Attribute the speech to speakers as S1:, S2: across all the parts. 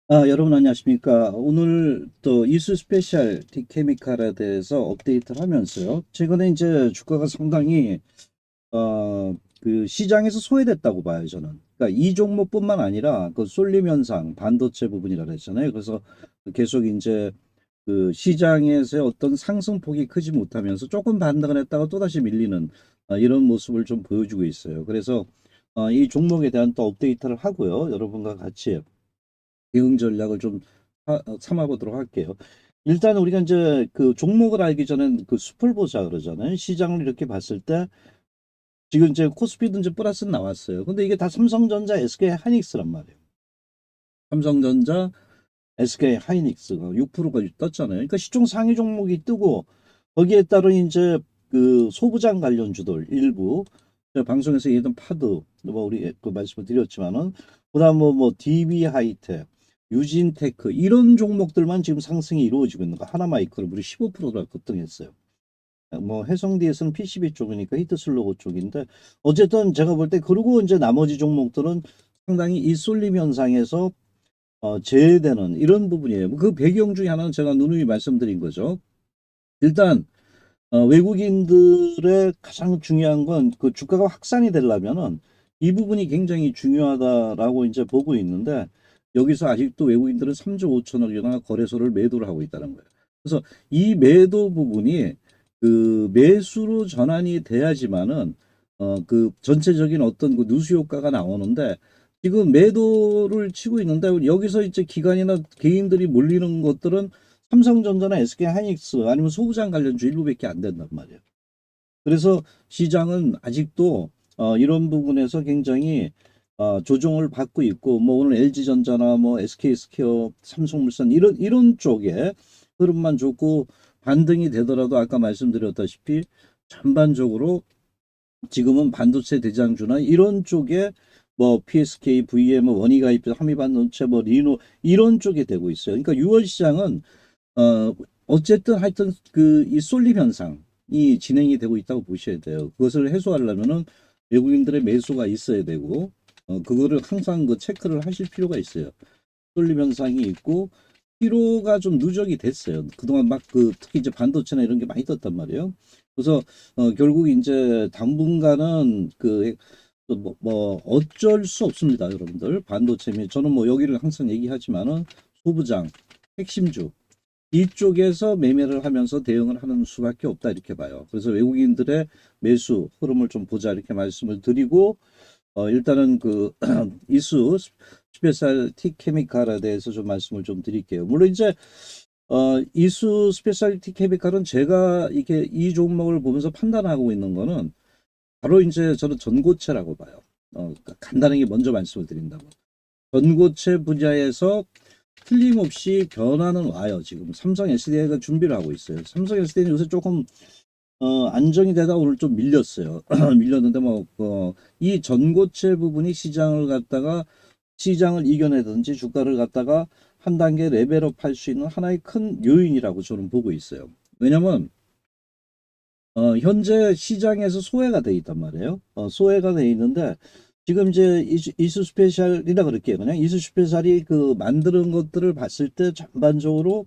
S1: 여러분 안녕하십니까. 오늘 또 이수 스페셜 디케미칼에 대해서 업데이트를 하면서요. 최근에 이제 주가가 상당히 그 시장에서 소외됐다고 봐요, 저는. 그러니까 이 종목뿐만 아니라 그 쏠림 현상, 반도체 부분이라 그랬잖아요. 그래서 계속 이제 그 시장에서의 어떤 상승폭이 크지 못하면서 조금 반등을 했다가 또다시 밀리는 이런 모습을 좀 보여주고 있어요. 그래서 이 종목에 대한 또 업데이트를 하고요. 여러분과 같이 대응 전략을 좀 삼아보도록 할게요. 일단 우리가 이제 그 종목을 알기 전엔 그 숲을 보자 그러잖아요. 시장을 이렇게 봤을 때 지금 이제 코스피도 이제 플러스 나왔어요. 근데 이게 다 삼성전자, SK 하이닉스란 말이에요. 삼성전자, SK 하이닉스가 6%가 떴잖아요. 그러니까 시총 상위 종목이 뜨고 거기에 따른 이제 그 소부장 관련주들 일부 제가 방송에서 얘기했던 파드 뭐 우리 그 말씀을 드렸지만은 그다음 뭐 DB 하이텍, 유진테크 이런 종목들만 지금 상승이 이루어지고 있는 거. 하나마이크로 무려 15%가 급등했어요. 뭐 해성디에서는 PCB 쪽이니까 히트슬로고 쪽인데 어쨌든 제가 볼 때 그리고 이제 나머지 종목들은 상당히 이 쏠림 현상에서 제외되는 이런 부분이에요. 그 배경 중에 하나는 제가 누누이 말씀드린 거죠. 일단 외국인들의 가장 중요한 건 그 주가가 확산이 되려면은 이 부분이 굉장히 중요하다라고 이제 보고 있는데 여기서 아직도 외국인들은 3조 5천억 이나 거래소를 매도를 하고 있다는 거예요. 그래서 이 매도 부분이 그 매수로 전환이 돼야지만은 그 전체적인 어떤 그 누수 효과가 나오는데 지금 매도를 치고 있는데 여기서 이제 기관이나 개인들이 몰리는 것들은 삼성전자나 SK 하이닉스 아니면 소부장 관련주 일부밖에 안 된단 말이에요. 그래서 시장은 아직도 이런 부분에서 굉장히 조정을 받고 있고 뭐 오늘 LG전자나 뭐 SK스퀘어, 삼성물산 이런 쪽에 흐름만 좋고 반등이 되더라도 아까 말씀드렸다시피 전반적으로 지금은 반도체 대장주나 이런 쪽에 뭐 PSK, VM, 원희가입, 한미반도체, 뭐 리노 이런 쪽에 되고 있어요. 그러니까 6월 시장은 어, 어쨌든 하여튼 그 이 쏠림 현상이 진행이 되고 있다고 보셔야 돼요. 그것을 해소하려면은 외국인들의 매수가 있어야 되고, 그거를 항상 그 체크를 하실 필요가 있어요. 쏠림 현상이 있고, 피로가 좀 누적이 됐어요. 그동안 막 그 특히 이제 반도체나 이런 게 많이 떴단 말이에요. 그래서 결국 이제 당분간은 뭐 어쩔 수 없습니다, 여러분들. 반도체 및 저는 뭐 여기를 항상 얘기하지만은 소부장, 핵심주 이쪽에서 매매를 하면서 대응을 하는 수밖에 없다 이렇게 봐요. 그래서 외국인들의 매수 흐름을 좀 보자 이렇게 말씀을 드리고 일단은 그 이수 스페셜티 케미칼에 대해서 좀 말씀을 좀 드릴게요. 물론 이제 이수 스페셜티 케미칼은 제가 이게 이 종목을 보면서 판단하고 있는 거는 바로 이제 저는 전고체라고 봐요. 그러니까 간단하게 먼저 말씀을 드린다면 전고체 분야에서 틀림없이 변화는 와요. 지금 삼성 SDI가 준비를 하고 있어요. 삼성 SDI는 요새 조금 안정이 되다 오늘 좀 밀렸어요. 밀렸는데 이 전고체 부분이 시장을 이겨내든지 주가를 갖다가 한 단계 레벨업 할 수 있는 하나의 큰 요인이라고 저는 보고 있어요. 왜냐면 현재 시장에서 소외가 돼 있단 말이에요. 소외가 돼 있는데 지금 이제 이수 스페셜이라 그럴게요. 그냥 이수 스페셜이 그 만드는 것들을 봤을 때 전반적으로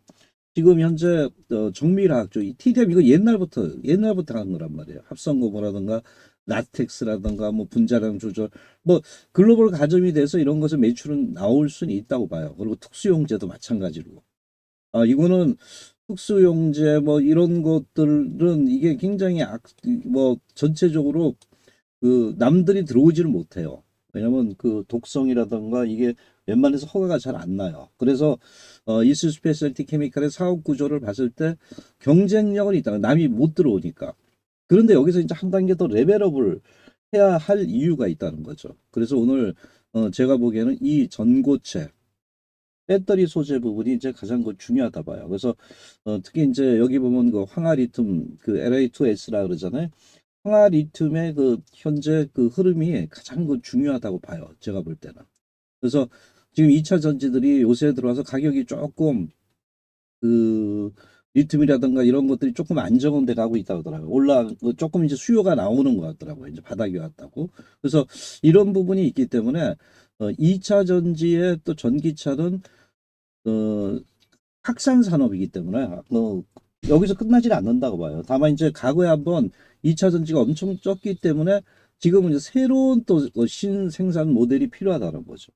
S1: 지금 현재 정밀화학 쪽, 이 TDM 이거 옛날부터 한 거란 말이에요. 합성고무라든가 라텍스라든가 뭐 분자량 조절, 뭐 글로벌 가점이 돼서 이런 것은 매출은 나올 수는 있다고 봐요. 그리고 특수용제도 마찬가지로. 이거는 특수용제 뭐 이런 것들은 이게 굉장히 뭐 전체적으로 그 남들이 들어오지를 못해요. 왜냐면 그 독성이라던가 이게 웬만해서 허가가 잘 안 나요. 그래서 이수 스페셜티 케미칼의 사업 구조를 봤을 때 경쟁력은 있다. 남이 못 들어오니까. 그런데 여기서 이제 한 단계 더 레벨업을 해야 할 이유가 있다는 거죠. 그래서 오늘 제가 보기에는 이 전고체 배터리 소재 부분이 이제 가장 그 중요하다 봐요. 그래서 특히 이제 여기 보면 그 황화리튬 그 LA2S라 그러잖아요. 황화리튬의 그 현재 그 흐름이 가장 그 중요하다고 봐요. 제가 볼 때는. 그래서 지금 2차 전지들이 요새 들어와서 가격이 조금 그 리튬이라든가 이런 것들이 조금 안정은 돼 가고 있다고 하더라고요. 그 조금 이제 수요가 나오는 것 같더라고요. 이제 바닥이 왔다고. 그래서 이런 부분이 있기 때문에 2차 전지의 또 전기차는 확산 산업이기 때문에 여기서 끝나지 않는다고 봐요. 다만 이제 과거에 한번 2차 전지가 엄청 쪘기 때문에 지금은 이제 새로운 또 신생산 모델이 필요하다는 거죠.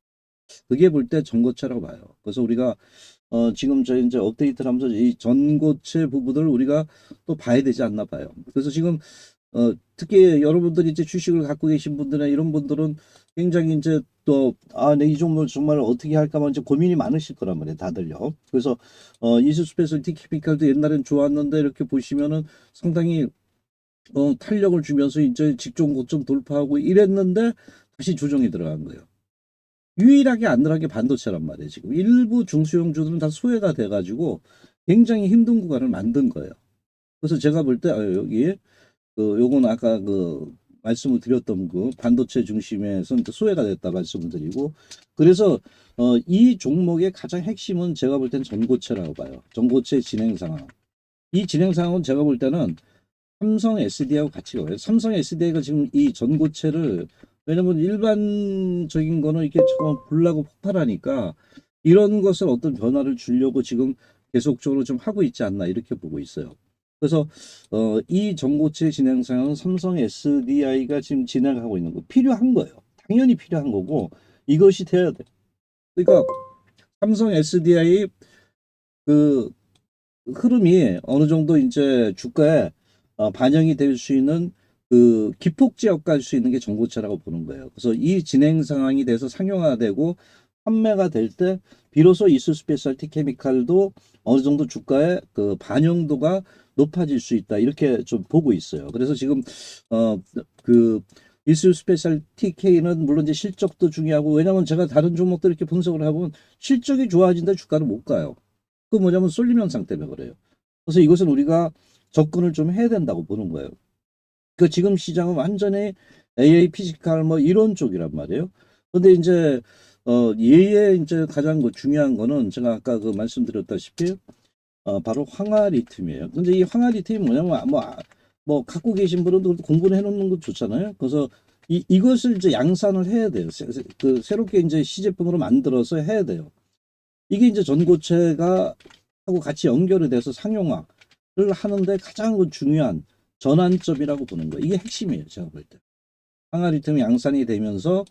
S1: 그게 볼 때 전고체라고 봐요. 그래서 우리가 지금 저희 이제 업데이트를 하면서 이 전고체 부분을 우리가 또 봐야 되지 않나 봐요. 그래서 지금 특히 여러분들이 이제 주식을 갖고 계신 분들이나 이런 분들은 굉장히 이제 또, 내 이 종목 정말 어떻게 할까 이제 고민이 많으실 거란 말이에요. 다들요. 그래서, 이수 스페셜티 케미칼도 옛날엔 좋았는데 이렇게 보시면은 상당히, 탄력을 주면서 이제 직종 고점 돌파하고 이랬는데 다시 조정이 들어간 거예요. 유일하게 안 들어간 게 반도체란 말이에요. 지금 일부 중소형주들은 다 소외가 돼가지고 굉장히 힘든 구간을 만든 거예요. 그래서 제가 볼 때, 여기, 요건 아까 말씀을 드렸던 반도체 중심에서 소외가 됐다 말씀을 드리고, 그래서 이 종목의 가장 핵심은 제가 볼 때는 전고체라고 봐요. 전고체 진행 상황. 이 진행 상황은 제가 볼 때는 삼성 SDI하고 같이 가요. 삼성 SDI가 지금 이 전고체를, 왜냐면 일반적인 거는 이렇게 처음 불나고 폭발하니까 이런 것을 어떤 변화를 주려고 지금 계속적으로 좀 하고 있지 않나 이렇게 보고 있어요. 그래서 이 전고체 진행 상황은 삼성 SDI가 지금 진행하고 있는 거 필요한 거예요. 당연히 필요한 거고 이것이 돼야 돼. 그러니까 삼성 SDI 그 흐름이 어느 정도 이제 주가에 반영이 될 수 있는 기폭제역 갈 수 있는 게 전고체라고 보는 거예요. 그래서 이 진행 상황이 돼서 상용화되고 판매가 될 때 비로소 이수 스페셜티 케미칼도 어느 정도 주가의 반영도가 높아질 수 있다 이렇게 좀 보고 있어요. 그래서 지금 이수 스페셜티 K는 물론 이제 실적도 중요하고 왜냐하면 제가 다른 종목들 이렇게 분석을 해보면 실적이 좋아진다 주가는 못 가요. 그 뭐냐면 쏠림 현상 때문에 그래요. 그래서 이것은 우리가 접근을 좀 해야 된다고 보는 거예요. 그 지금 시장은 완전히 AA 피지컬 뭐 이런 쪽이란 말이에요. 근데 이제 얘의 이제 가장 중요한 거는 제가 아까 말씀드렸다시피 바로 황화리튬이에요. 근데 이 황화리튬이 뭐냐면 뭐 갖고 계신 분은 공부를 해놓는 거 좋잖아요. 그래서 이것을 이제 양산을 해야 돼요. 새롭게 이제 시제품으로 만들어서 해야 돼요. 이게 이제 전고체가 하고 같이 연결이 돼서 상용화를 하는데 가장 중요한 전환점이라고 보는 거예요. 이게 핵심이에요. 제가 볼 때. 항아리튬이 양산이 되면서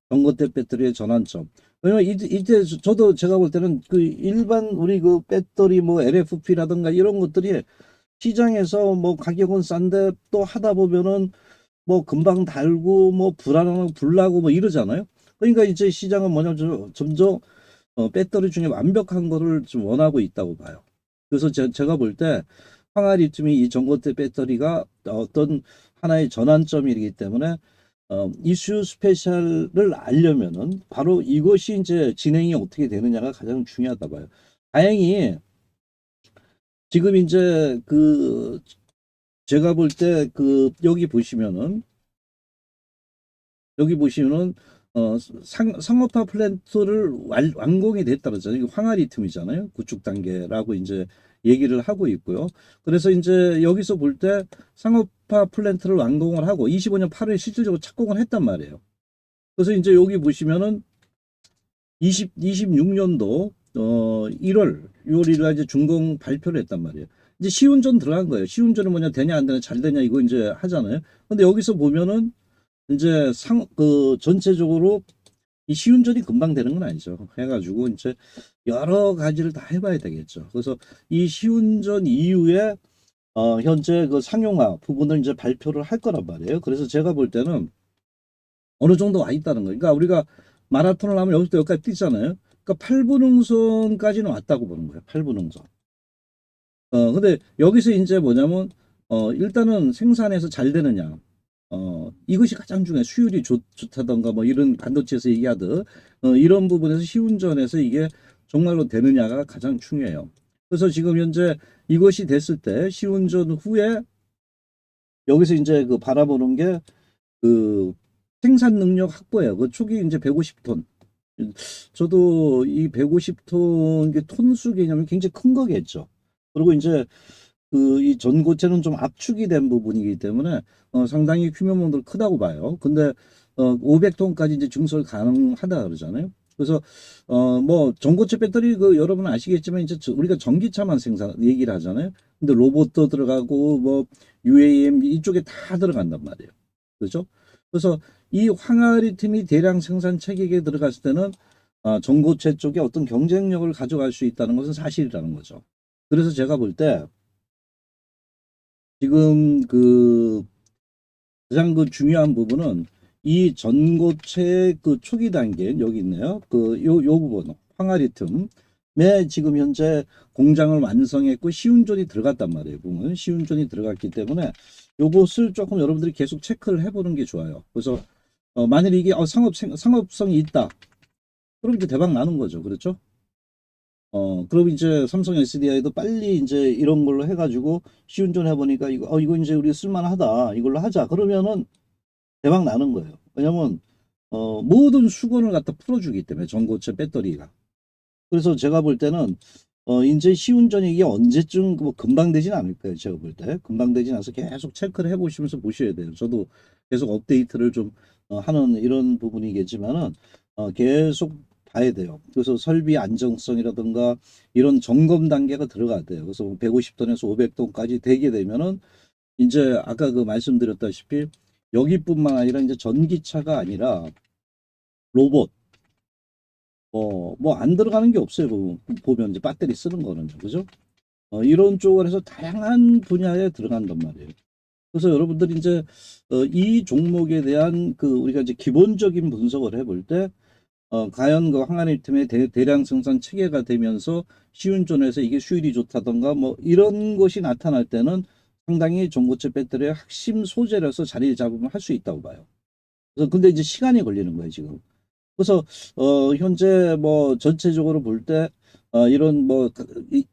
S1: 전고체 배터리의 전환점. 왜냐면 이때 저도 제가 볼 때는 일반 우리 배터리 뭐 LFP라든가 이런 것들이 시장에서 뭐 가격은 싼데 또 하다 보면은 뭐 금방 달고 뭐 불안하고 불나고 뭐 이러잖아요. 그러니까 이제 시장은 뭐냐면 점점 배터리 중에 완벽한 거를 좀 원하고 있다고 봐요. 그래서 제가 볼 때 황화리튬이 이 전고체 배터리가 어떤 하나의 전환점이기 때문에 이슈 스페셜을 알려면은 바로 이것이 이제 진행이 어떻게 되느냐가 가장 중요하다 봐요. 다행히 지금 이제 제가 볼 때 여기 보시면은 상업화 플랜트를 완공이 됐다 그러잖아요. 이거 황화리튬이잖아요. 구축 단계라고 이제 얘기를 하고 있고요. 그래서 이제 여기서 볼 때 상업화 플랜트를 완공을 하고 25년 8월에 실질적으로 착공을 했단 말이에요. 그래서 이제 여기 보시면은 26년도 1월 6월 1일 이제 준공 발표를 했단 말이에요. 이제 시운전 들어간 거예요. 시운전은 뭐냐 되냐 안 되냐 잘 되냐 이거 이제 하잖아요. 근데 여기서 보면은 이제 전체적으로 이 시운전이 금방 되는 건 아니죠. 해가지고 이제 여러 가지를 다 해봐야 되겠죠. 그래서 이 시운전 이후에 현재 상용화 부분을 이제 발표를 할 거란 말이에요. 그래서 제가 볼 때는 어느 정도 와 있다는 거예요. 그러니까 우리가 마라톤을 하면 여기서 여기까지 뛰잖아요. 그러니까 8분 응선까지는 왔다고 보는 거예요. 8분 응선. 근데 여기서 이제 뭐냐면 일단은 생산해서 잘 되느냐. 이것이 가장 중요해. 수율이 좋다던가 뭐 이런 반도체에서 얘기하듯 이런 부분에서 시운전에서 이게 정말로 되느냐가 가장 중요해요. 그래서 지금 현재 이것이 됐을 때 시운전 후에 여기서 이제 바라보는 게 생산 능력 확보예요. 초기 이제 150톤. 저도 이 150톤 톤수 개념이 굉장히 큰 거겠죠. 그리고 이제 이 전고체는 좀 압축이 된 부분이기 때문에 상당히 규모도 크다고 봐요. 근데 500톤까지 이제 증설 가능하다 그러잖아요. 그래서 뭐 전고체 배터리 그 여러분 아시겠지만 이제 우리가 전기차만 생산 얘기를 하잖아요. 근데 로봇도 들어가고 뭐 UAM 이쪽에 다 들어간단 말이에요. 그렇죠? 그래서 이 황아리 틈이 대량 생산 체계에 들어갔을 때는 전고체 쪽에 어떤 경쟁력을 가져갈 수 있다는 것은 사실이라는 거죠. 그래서 제가 볼 때 지금 그 가장 그 중요한 부분은 이 전고체 그 초기 단계 여기 있네요. 요 부분 황아리 틈에 지금 현재 공장을 완성했고 시운전이 들어갔단 말이에요. 보면 시운전이 들어갔기 때문에 요것을 조금 여러분들이 계속 체크를 해보는 게 좋아요. 그래서 만일 이게 상업성이 있다. 그럼 이제 대박 나는 거죠. 그렇죠? 그럼 이제 삼성 SDI도 빨리 이제 이런 걸로 해가지고 시운전 해보니까 이거 이제 우리 쓸만하다. 이걸로 하자. 그러면은 대박 나는 거예요. 왜냐면 모든 수건을 갖다 풀어주기 때문에 전고체 배터리가. 그래서 제가 볼 때는 이제 시운전이 이게 언제쯤 뭐 금방 되진 않을 거예요. 제가 볼 때 금방 되진 않아서 계속 체크를 해보시면서 보셔야 돼요. 저도 계속 업데이트를 좀 하는 이런 부분이겠지만은 계속 봐야 돼요. 그래서 설비 안정성이라든가 이런 점검 단계가 들어가야 돼요. 그래서 150톤에서 500톤까지 되게 되면은 이제 아까 그 말씀드렸다시피 여기뿐만 아니라 이제 전기차가 아니라 로봇 뭐 안 들어가는 게 없어요. 보면 이제 배터리 쓰는 거는 그죠? 이런 쪽으로 해서 다양한 분야에 들어간단 말이에요. 그래서 여러분들이 이제 이 종목에 대한 그 우리가 이제 기본적인 분석을 해볼 때 과연 그 항아리 틈의 대량 생산 체계가 되면서 시운전에서 이게 수율이 좋다던가 뭐 이런 것이 나타날 때는 상당히 전고체 배터리의 핵심 소재로서 자리를 잡으면 할 수 있다고 봐요. 그래서 근데 이제 시간이 걸리는 거예요, 지금. 그래서 현재 뭐 전체적으로 볼 때 이런 뭐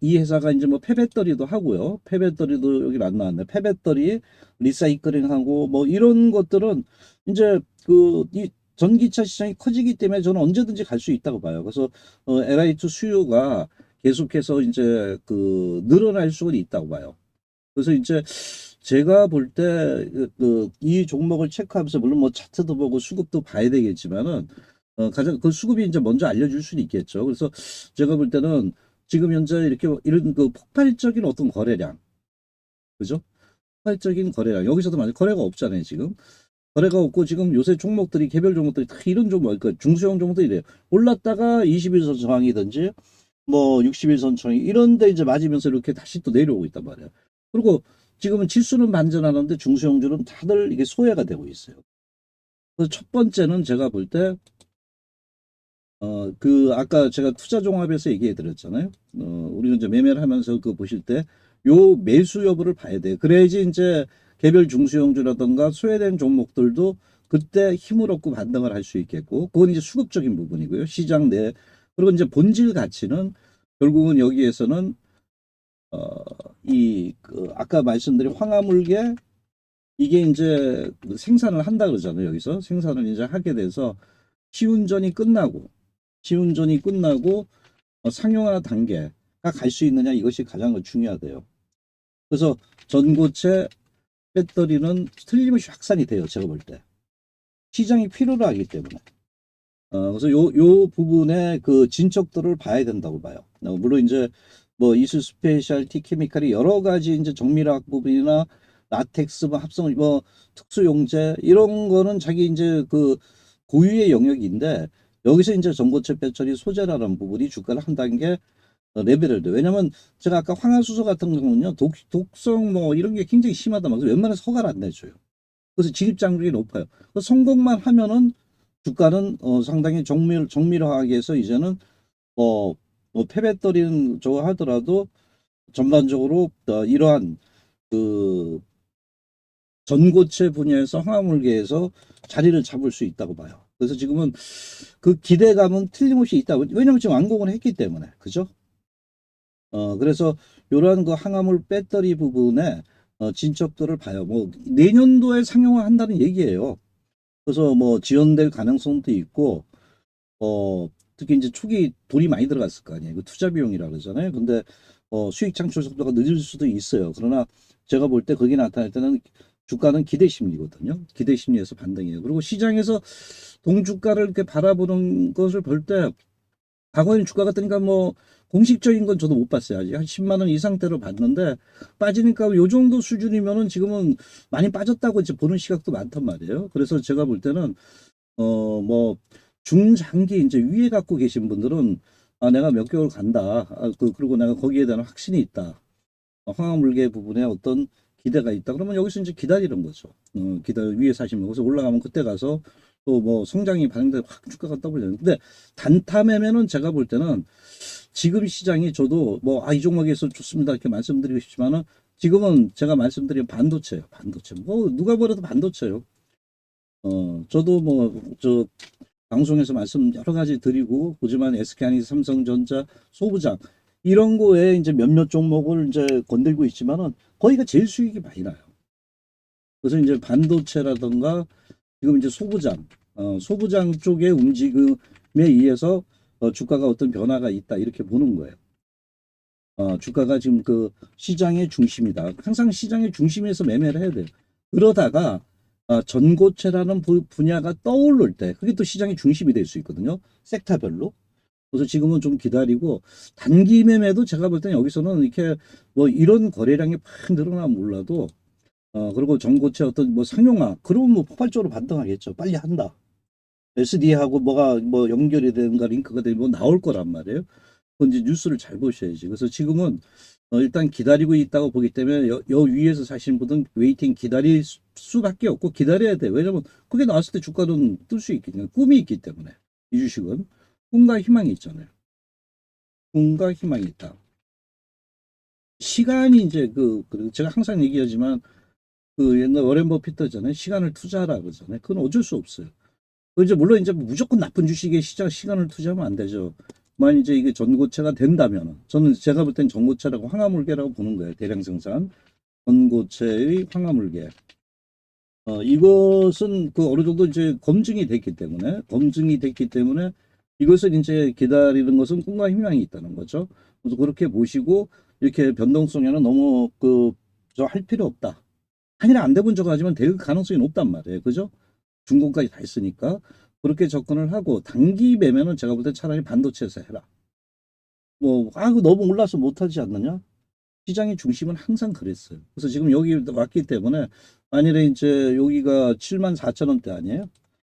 S1: 이 회사가 이제 뭐 폐배터리도 하고요. 폐배터리도 여기 안 나왔네. 폐배터리 리사이클링하고 뭐 이런 것들은 이제 그 이 전기차 시장이 커지기 때문에 저는 언제든지 갈 수 있다고 봐요. 그래서 LI2 수요가 계속해서 이제 그 늘어날 수는 있다고 봐요. 그래서 이제 제가 볼 때 이 종목을 체크하면서 물론 뭐 차트도 보고 수급도 봐야 되겠지만은 가장 그 수급이 이제 먼저 알려줄 수는 있겠죠. 그래서 제가 볼 때는 지금 현재 이렇게 이런 그 폭발적인 어떤 거래량, 그죠? 폭발적인 거래량 여기서도 만약 거래가 없잖아요. 지금 거래가 없고 지금 요새 종목들이 개별 종목들이 다 이런 종목, 그러니까 중소형 종목들이 이래요. 올랐다가 21선 저항이든지 뭐 61선 저항 이런데 이제 맞으면서 이렇게 다시 또 내려오고 있단 말이에요. 그리고 지금은 지수는 반전하는데 중소형주는 다들 이게 소외가 되고 있어요. 그래서 첫 번째는 제가 볼 때 아까 제가 투자 종합에서 얘기해 드렸잖아요. 우리는 이제 매매를 하면서 그 보실 때 요 매수 여부를 봐야 돼요. 그래야지 이제 개별 중소형주라든가 소외된 종목들도 그때 힘을 얻고 반등을 할 수 있겠고, 그건 이제 수급적인 부분이고요. 시장 내. 그리고 이제 본질 가치는 결국은 여기에서는 아까 말씀드린 황화물계 이게 이제 생산을 한다 그러잖아요. 여기서 생산을 이제 하게 돼서 시운전이 끝나고 시운전이 끝나고 상용화 단계가 갈 수 있느냐 이것이 가장 중요하대요. 그래서 전고체 배터리는 틀림없이 확산이 돼요. 제가 볼 때. 시장이 필요로 하기 때문에. 그래서 요 부분에 그 진척도를 봐야 된다고 봐요. 물론 이제 뭐 이수 스페셜티 케미칼이 여러 가지 이제 정밀화학 부분이나 라텍스 뭐 합성 뭐 특수 용제 이런 거는 자기 이제 그 고유의 영역인데 여기서 이제 전고체 배터리 소재라는 부분이 주가를 한 단계 레벨을 돼. 왜냐면 제가 아까 황화수소 같은 경우는요 독성 뭐 이런 게 굉장히 심하다 막 웬만해서 허가를 안 내줘요. 그래서 진입장벽이 높아요. 성공만 하면은 주가는 상당히 정밀화학에서 이제는 폐배터리는 저거 하더라도 전반적으로 이러한 그 전고체 분야에서 화물계에서 자리를 잡을 수 있다고 봐요. 그래서 지금은 그 기대감은 틀림없이 있다. 왜냐면 지금 완공을 했기 때문에. 그죠? 그래서 이러한 그 항화물 배터리 부분에 진척도를 봐요. 뭐 내년도에 상용화 한다는 얘기예요. 그래서 뭐 지연될 가능성도 있고 특히 이제 초기 돈이 많이 들어갔을 거 아니에요. 그 투자 비용이라 그러잖아요. 근데 수익 창출 속도가 늦을 수도 있어요. 그러나 제가 볼 때 거기 나타날 때는 주가는 기대 심리거든요. 기대 심리에서 반등이에요. 그리고 시장에서 동주가를 이렇게 바라보는 것을 볼 때 과거에는 주가가 뜨니까 뭐 공식적인 건 저도 못 봤어요. 아직 한 10만 원 이상대로 봤는데 빠지니까 요 정도 수준이면은 지금은 많이 빠졌다고 이제 보는 시각도 많단 말이에요. 그래서 제가 볼 때는 뭐 중장기 이제 위에 갖고 계신 분들은 아 내가 몇 개월 간다. 그리고 내가 거기에 대한 확신이 있다. 황화물계 부분에 어떤 기대가 있다. 그러면 여기서 이제 기다리는 거죠. 위에 사시면 거기서 올라가면 그때 가서 또 뭐 성장이 반영돼 확 주가가 떠버려요. 근데 단타 매매는 제가 볼 때는 지금 시장이 저도 뭐 이 종목에서 좋습니다 이렇게 말씀드리고 싶지만은 지금은 제가 말씀드린 반도체예요. 반도체. 뭐 누가 뭐래도 반도체예요. 저도 뭐 저 방송에서 말씀 여러 가지 드리고 보지만 SK하이닉스, 삼성전자, 소부장 이런 거에 이제 몇몇 종목을 이제 건들고 있지만은 거기가 제일 수익이 많이 나요. 그래서 이제 반도체라든가 지금 이제 소부장 쪽의 움직임에 의해서 주가가 어떤 변화가 있다 이렇게 보는 거예요. 주가가 지금 그 시장의 중심이다. 항상 시장의 중심에서 매매를 해야 돼요. 그러다가 전고체라는 분야가 떠오를 때 그게 또 시장의 중심이 될 수 있거든요. 섹터별로. 그래서 지금은 좀 기다리고 단기 매매도 제가 볼 때는 여기서는 이렇게 뭐 이런 거래량이 팍 늘어나면 몰라도 그리고 전고체 어떤 뭐 상용화 그러면 뭐 폭발적으로 반등하겠죠. 빨리 한다. SD하고 뭐가 뭐 연결이 되는가 링크가 되면 뭐 나올 거란 말이에요. 그건 이제 뉴스를 잘 보셔야지. 그래서 지금은 일단 기다리고 있다고 보기 때문에 여 위에서 사시는 분은 웨이팅 기다릴 수밖에 없고 기다려야 돼. 왜냐면 그게 나왔을 때 주가는 뜰 수 있기 때문에 꿈이 있기 때문에 이 주식은 꿈과 희망이 있잖아요. 꿈과 희망이 있다. 시간이 이제 그리고 제가 항상 얘기하지만 그 옛날 워렌 버핏터잖아요. 시간을 투자하라 그러잖아요. 그건 어쩔 수 없어요. 이제 물론 이제 무조건 나쁜 주식에 시간을 투자하면 안 되죠. 만약 이제 이게 전고체가 된다면 저는 제가 볼 땐 전고체라고 황화물계라고 보는 거예요. 대량 생산 전고체의 황화물계. 이것은 그 어느 정도 이제 검증이 됐기 때문에 이것을 이제 기다리는 것은 꿈과 희망이 있다는 거죠. 그래서 그렇게 보시고 이렇게 변동성에는 너무 저 할 필요 없다. 아니라 안 돼본 적 하지만 될 가능성이 높단 말이에요. 그죠? 중공까지 다 했으니까 그렇게 접근을 하고 단기 매매는 제가 볼 때 차라리 반도체에서 해라. 그 너무 올라서 못하지 않느냐? 시장의 중심은 항상 그랬어요. 그래서 지금 여기 왔기 때문에 만일에 이제 여기가 74,000원대 아니에요?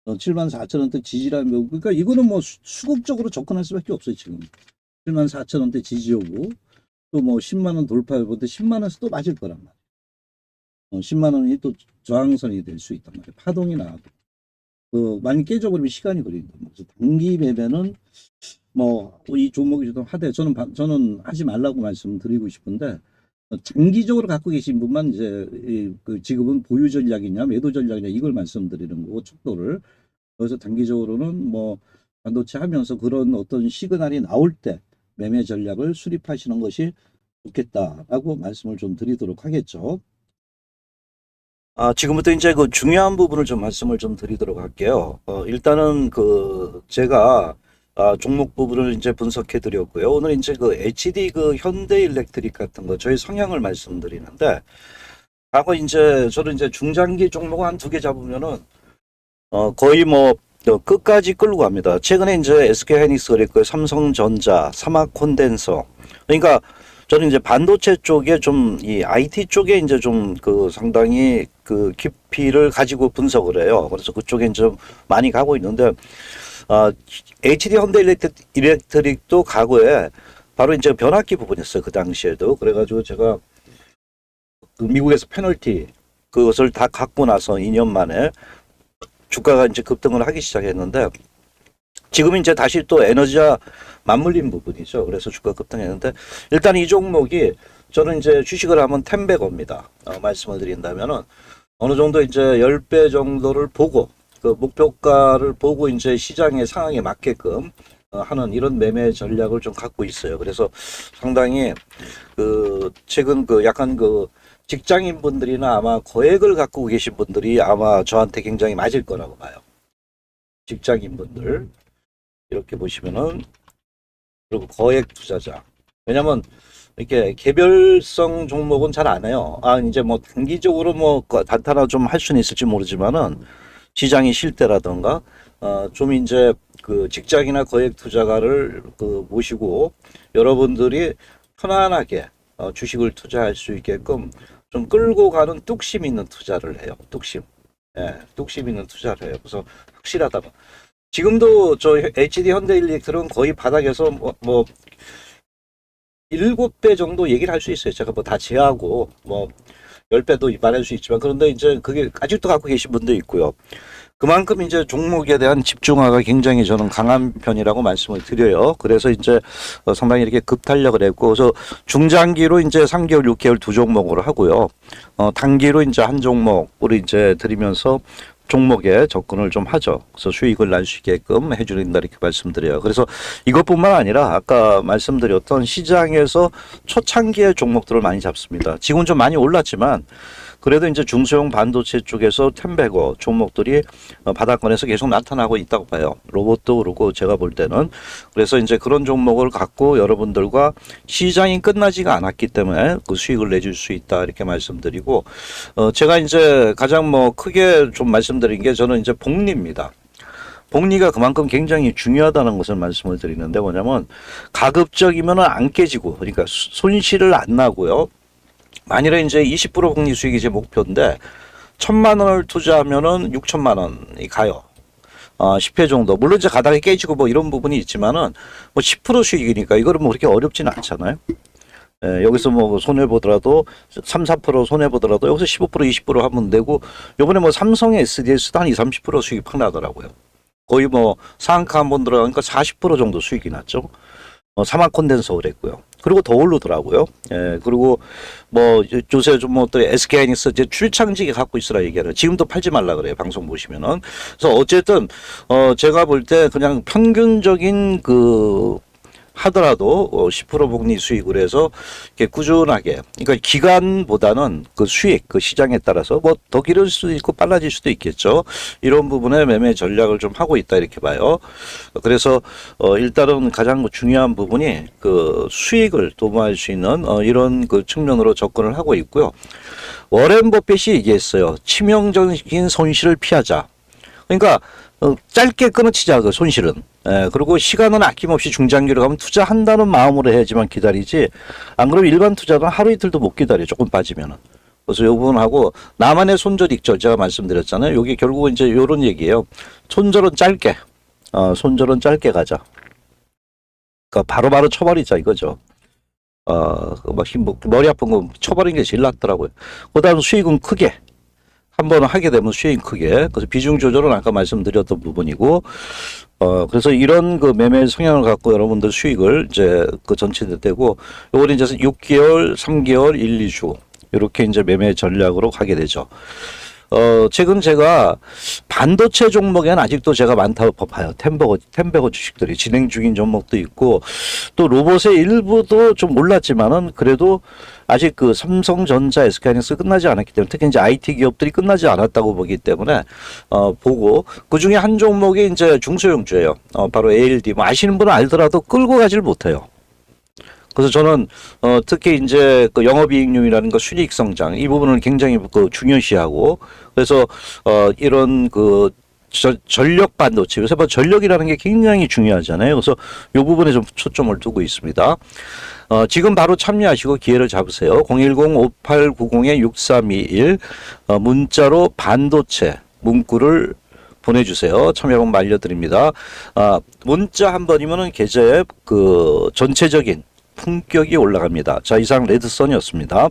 S1: 74,000원대 지지라면 그러니까 이거는 뭐 수급적으로 접근할 수밖에 없어요 지금. 74,000원대 지지오고 또 뭐 10만 원 돌파해보는데 10만 원에서 또 맞을 거란 말이에요. 10만 원이 또 저항선이 될 수 있단 말이에요. 파동이 나고. 많이 깨져버리면 시간이 걸린다. 그래서 단기 매매는 뭐 이 종목이 좀 하되 저는 하지 말라고 말씀드리고 싶은데 장기적으로 갖고 계신 분만 이제 그 지금은 보유 전략이냐 매도 전략이냐 이걸 말씀드리는 거고 척도를 그래서 단기적으로는 뭐 반도체 하면서 그런 어떤 시그널이 나올 때 매매 전략을 수립하시는 것이 좋겠다라고 말씀을 좀 드리도록 하겠죠. 지금부터 이제 그 중요한 부분을 좀 말씀을 좀 드리도록 할게요. 일단은 제가 종목 부분을 이제 분석해 드렸고요. 오늘 이제 HD 현대일렉트릭 같은 거 저희 성향을 말씀드리는데, 과거 이제 저는 이제 중장기 종목 한 두 개 잡으면은, 거의 뭐, 끝까지 끌고 갑니다. 최근에 이제 SK하이닉스 그랬고요. 삼성전자, 삼화콘덴서. 그러니까 저는 이제 반도체 쪽에 좀 이 IT 쪽에 이제 좀 상당히 깊이를 가지고 분석을 해요. 그래서 그쪽에 좀 많이 가고 있는데 HD 현대일렉트릭도 과거에 바로 이제 변압기 부분이었어요. 그 당시에도. 그래가지고 제가 미국에서 페널티 그것을 다 갖고 나서 2년 만에 주가가 이제 급등을 하기 시작했는데 지금 이제 다시 또 에너지와 맞물린 부분이죠. 그래서 주가 급등했는데 일단 이 종목이 저는 이제 주식을 하면 10배겁니다. 말씀을 드린다면은 어느 정도 이제 10배 정도를 보고 목표가를 보고 이제 시장의 상황에 맞게끔 하는 이런 매매 전략을 좀 갖고 있어요. 그래서 상당히 최근 약간 직장인 분들이나 아마 거액을 갖고 계신 분들이 아마 저한테 굉장히 맞을 거라고 봐요. 직장인 분들 이렇게 보시면은 그리고 거액 투자자. 왜냐면 이렇게 개별성 종목은 잘 안 해요. 이제 뭐 단기적으로 뭐 단타나 좀 할 수는 있을지 모르지만은 시장이 쉴 때라던가, 좀 이제 그 직장이나 거액 투자가를 모시고 여러분들이 편안하게 주식을 투자할 수 있게끔 좀 끌고 가는 뚝심 있는 투자를 해요. 뚝심. 예, 뚝심 있는 투자를 해요. 그래서 확실하다고. 지금도 저 HD 현대일렉트론 거의 바닥에서 뭐 7배 정도 얘기를 할 수 있어요. 제가 뭐 다 제하고 뭐 10배도 말할 수 있지만, 그런데 이제 그게 아직도 갖고 계신 분도 있고요. 그만큼 이제 종목에 대한 집중화가 굉장히 저는 강한 편이라고 말씀을 드려요. 그래서 이제 상당히 이렇게 급탄력을 했고, 그래서 중장기로 이제 3개월, 6개월 두 종목으로 하고요. 단기로 이제 한 종목으로 이제 드리면서 종목에 접근을 좀 하죠. 그래서 수익을 날 수 있게끔 해주는다 이렇게 말씀드려요. 그래서 이것뿐만 아니라 아까 말씀드렸던 시장에서 초창기의 종목들을 많이 잡습니다. 지금은 좀 많이 올랐지만 그래도 이제 중소형 반도체 쪽에서 템베거 종목들이 바닥권에서 계속 나타나고 있다고 봐요. 로봇도 그렇고 제가 볼 때는. 그래서 이제 그런 종목을 갖고 여러분들과 시장이 끝나지가 않았기 때문에 그 수익을 내줄 수 있다 이렇게 말씀드리고, 제가 이제 가장 뭐 크게 좀 말씀드린 게 저는 이제 복리입니다. 복리가 그만큼 굉장히 중요하다는 것을 말씀을 드리는데, 뭐냐면 가급적이면 안 깨지고, 그러니까 손실을 안 나고요. 만일에 이제 20% 복리 수익이 제 목표인데 1,000만 원을 투자하면은 6천만 원이 가요. 10회 정도. 물론 이제 가닥이 깨지고 뭐 이런 부분이 있지만은 뭐 10% 수익이니까 이거는 뭐 그렇게 어렵지는 않잖아요. 예, 여기서 뭐 손해보더라도 3, 4% 손해보더라도 여기서 15% 20% 하면 되고, 요번에 뭐 삼성의 SDS도 한 2, 30% 수익이 팍 나더라고요. 거의 뭐 상한가 한번 들어가니까 40% 정도 수익이 났죠. 사막 콘덴서를 했고요. 그리고 더 오르더라고요. 예, 그리고 뭐 요새 좀 뭐 또 SK하이닉스 이제 출창직이 갖고 있으라 얘기하는, 지금도 팔지 말라 그래요. 방송 보시면은. 그래서 어쨌든 제가 볼 때 그냥 평균적인 하더라도 10% 복리 수익을 해서 이렇게 꾸준하게, 그러니까 기간보다는 그 수익, 그 시장에 따라서 뭐 더 길을 수도 있고 빨라질 수도 있겠죠. 이런 부분에 매매 전략을 좀 하고 있다 이렇게 봐요. 그래서 일단은 가장 중요한 부분이 그 수익을 도모할 수 있는 이런 그 측면으로 접근을 하고 있고요. 워렌 버핏이 얘기했어요. 치명적인 손실을 피하자. 그러니까 짧게 끊어치자, 그 손실은. 예, 그리고 시간은 아낌없이 중장기로 가면 투자한다는 마음으로 해야지만 기다리지, 안 그러면 일반 투자는 하루 이틀도 못 기다려, 조금 빠지면은. 그래서 이 부분하고 나만의 손절 익절 제가 말씀드렸잖아요. 이게 결국은 이제 요런 얘기예요. 손절은 짧게, 손절은 짧게 가자. 그러니까 바로바로 쳐버리자 이거죠. 머리 아픈 거 쳐버리는 게 제일 낫더라고요. 그다음 수익은 크게. 한번 하게 되면 수익 크게. 그래서 비중 조절은 아까 말씀드렸던 부분이고, 그래서 이런 그 매매 성향을 갖고 여러분들 수익을 이제 그 전체되고, 요걸 이제 6개월, 3개월, 1, 2주 이렇게 이제 매매 전략으로 가게 되죠. 최근 제가 반도체 종목에는 아직도 제가 많다고 봐요. 템버거 주식들이 진행 중인 종목도 있고, 또 로봇의 일부도 좀 올랐지만은 그래도 아직 그 삼성전자, SK하이닉스 끝나지 않았기 때문에, 특히 이제 IT 기업들이 끝나지 않았다고 보기 때문에 보고, 그 중에 한 종목이 이제 중소형주예요. 바로 ALD. 뭐 아시는 분은 알더라도 끌고 가질 못해요. 그래서 저는 특히 이제 그 영업이익률이라는 거, 수익 성장 이 부분을 굉장히 중요시하고, 그래서 이런 그 전력 반도체, 요새 뭐 전력이라는 게 굉장히 중요하잖아요. 그래서 이 부분에 좀 초점을 두고 있습니다. 지금 바로 참여하시고 기회를 잡으세요. 010-5890-6321 문자로 반도체 문구를 보내주세요. 참여 방법 알려드립니다. 문자 한 번이면은 계좌에 그 전체적인 품격이 올라갑니다. 자, 이상 레드선이었습니다.